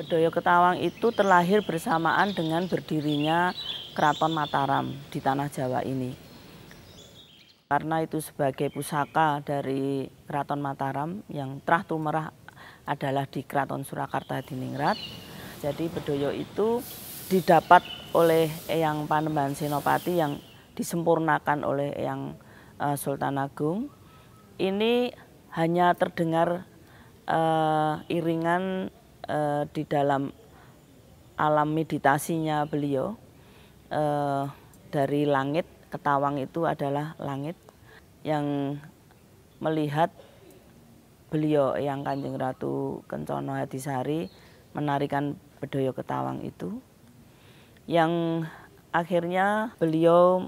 Bedoyo Ketawang itu terlahir bersamaan dengan berdirinya Keraton Mataram di tanah Jawa ini. Karena itu sebagai pusaka dari Keraton Mataram yang terah tumerah adalah di Keraton Surakarta Hadiningrat. Jadi Bedoyo itu didapat oleh Eyang Panembahan Senopati yang disempurnakan oleh Eyang Sultan Agung. Ini hanya terdengar iringan di dalam alam meditasinya beliau dari langit. Ketawang itu adalah langit yang melihat beliau yang Kanjeng Ratu Kencono Hadisari menarikan Bedoyo Ketawang itu, yang akhirnya beliau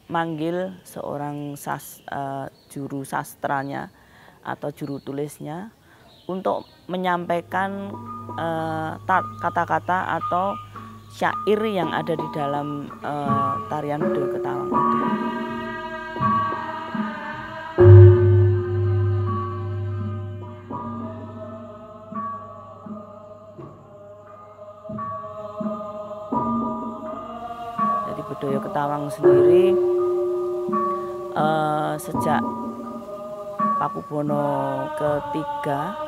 memanggil seorang juru sastranya atau juru tulisnya untuk menyampaikan kata-kata atau syair yang ada di dalam tarian Bedoyo Ketawang itu. Jadi Bedoyo Ketawang sendiri sejak Pakubono ketiga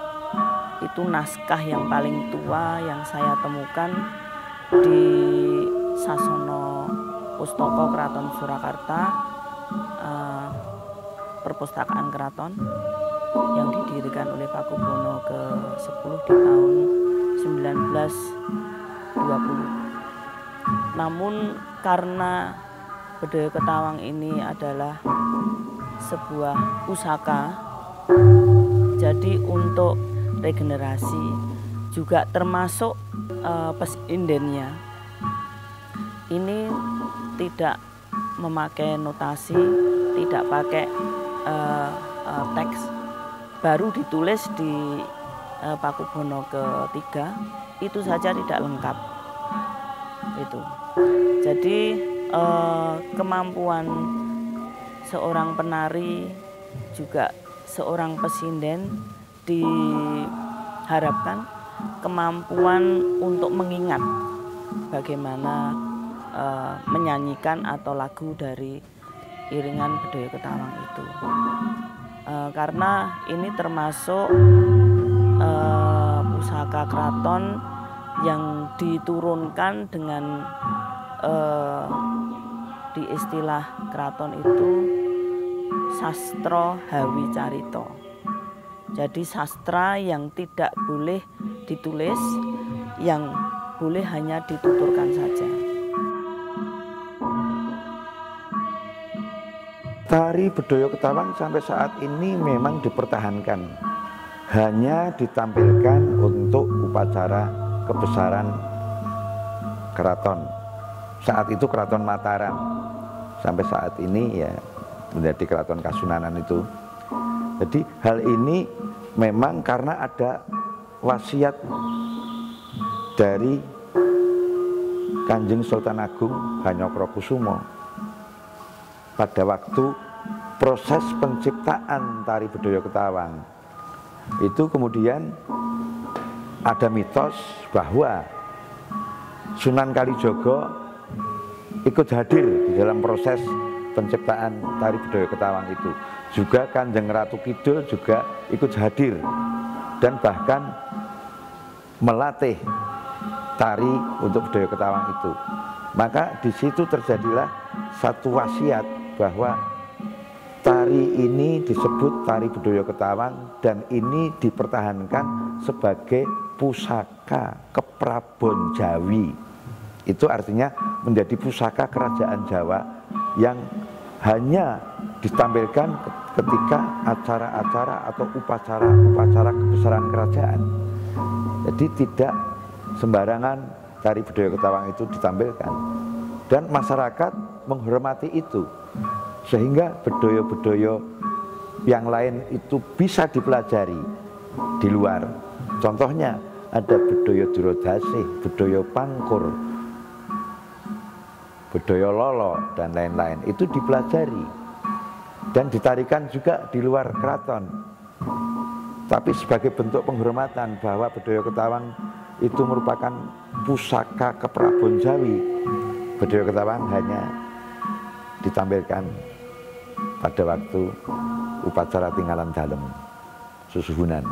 itu naskah yang paling tua yang saya temukan di Sasono Pustaka Keraton Surakarta, perpustakaan keraton yang didirikan oleh Pakubono ke-10 di tahun 1920. Namun karena Bedoyo Ketawang ini adalah sebuah pusaka, jadi untuk regenerasi juga termasuk pesindennya ini tidak memakai notasi, tidak pakai teks, baru ditulis di Pakubono ketiga, itu saja tidak lengkap. Itu jadi kemampuan seorang penari juga seorang pesinden diharapkan kemampuan untuk mengingat bagaimana menyanyikan atau lagu dari iringan Bedoyo Ketawang itu, karena ini termasuk pusaka keraton yang diturunkan dengan di istilah keraton itu sastra hawi carito. Jadi sastra yang tidak boleh ditulis, yang boleh hanya dituturkan saja. Tari Bedoyo Ketawang sampai saat ini memang dipertahankan, hanya ditampilkan untuk upacara kebesaran keraton. Saat itu Keraton Mataram, sampai saat ini ya menjadi Keraton Kasunanan itu. Jadi hal ini memang karena ada wasiat dari Kanjeng Sultan Agung Hanyokrokusumo pada waktu proses penciptaan tari Bedoyo Ketawang. Itu kemudian ada mitos bahwa Sunan Kalijogo ikut hadir di dalam proses penciptaan tari Bedoyo Ketawang itu. Juga Kanjeng Ratu Kidul juga ikut hadir dan bahkan melatih tari untuk Bedoyo Ketawang itu. Maka di situ terjadilah satu wasiat bahwa tari ini disebut tari Bedoyo Ketawang dan ini dipertahankan sebagai pusaka keprabon Jawi. Itu artinya menjadi pusaka kerajaan Jawa yang hanya ditampilkan ketika acara-acara atau upacara-upacara kebesaran kerajaan. Jadi tidak sembarangan tari Bedoyo Ketawang itu ditampilkan, dan masyarakat menghormati itu sehingga bedoyo-bedoyo yang lain itu bisa dipelajari di luar. Contohnya ada Bedoyo Durodasih, Bedoyo Pangkur, Bedoyo Lolo dan lain-lain, itu dipelajari dan ditarikan juga di luar keraton. Tapi sebagai bentuk penghormatan bahwa Bedhaya Ketawang itu merupakan pusaka keprabon Jawi, Bedhaya Ketawang hanya ditampilkan pada waktu upacara tinggalan dalem susuhunan.